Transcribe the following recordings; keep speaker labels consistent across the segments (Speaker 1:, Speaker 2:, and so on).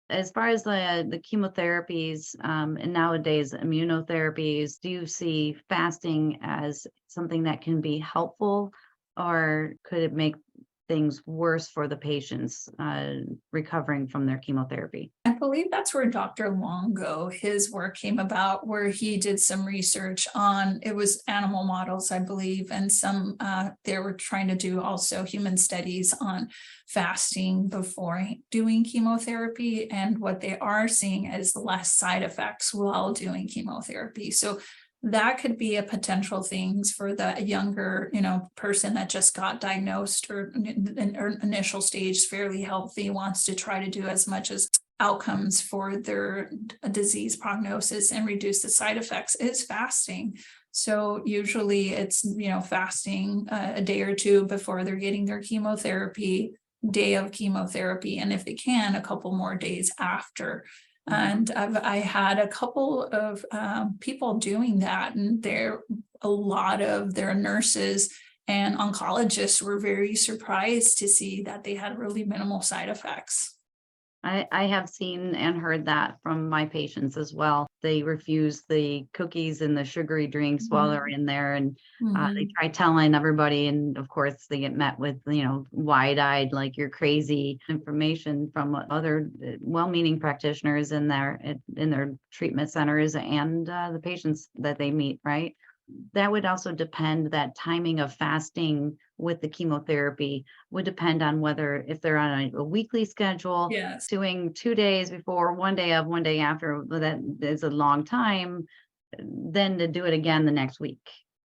Speaker 1: As far as the chemotherapies, and nowadays immunotherapies, do you see fasting as something that can be helpful, or could it make things worse for the patients recovering from their chemotherapy?
Speaker 2: I believe that's where Dr. Longo, his work came about, where he did some research on, it was animal models, I believe, and some, they were trying to do also human studies on fasting before doing chemotherapy. And what they are seeing is less side effects while doing chemotherapy. So that could be a potential things for the younger, person that just got diagnosed or in initial stage, fairly healthy, wants to try to do as much as outcomes for their disease prognosis and reduce the side effects is fasting. So usually it's, fasting a day or two before they're getting their chemotherapy, day of chemotherapy, and if they can, a couple more days after. And I had a couple of people doing that, and a lot of their nurses and oncologists were very surprised to see that they had really minimal side effects.
Speaker 1: I have seen and heard that from my patients as well. They refuse the cookies and the sugary drinks while they're
Speaker 2: Mhm.
Speaker 1: in there, and they
Speaker 2: Mhm.
Speaker 1: try telling everybody, and of course they get met with wide-eyed, like you're crazy information from other well-meaning practitioners in their treatment centers and the patients that they meet. Right. That would also depend, that timing of fasting with the chemotherapy would depend on whether, if they're on a weekly schedule,
Speaker 2: Yes.
Speaker 1: doing 2 days before, one day of, one day after, well, that is a long time, then to do it again the next week,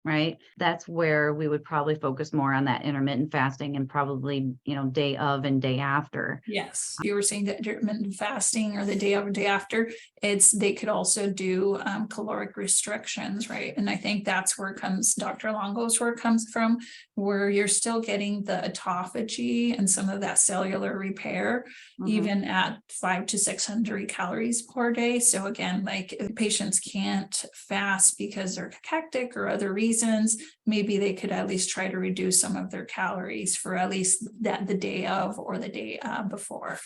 Speaker 1: right? That's where we would probably focus more on that intermittent fasting, and probably, day of and day after.
Speaker 2: Yes, you were saying that intermittent fasting or the day of or day after, they could also do caloric restrictions, right? And I think that's where Dr. Longo's work comes from, where you're still getting the autophagy and some of that cellular repair,
Speaker 1: Mhm.
Speaker 2: even at 500 to 600 calories per day. So again, like if patients can't fast because they're cachectic or other reasons, maybe they could at least try to reduce some of their calories for at least the day of or the day before.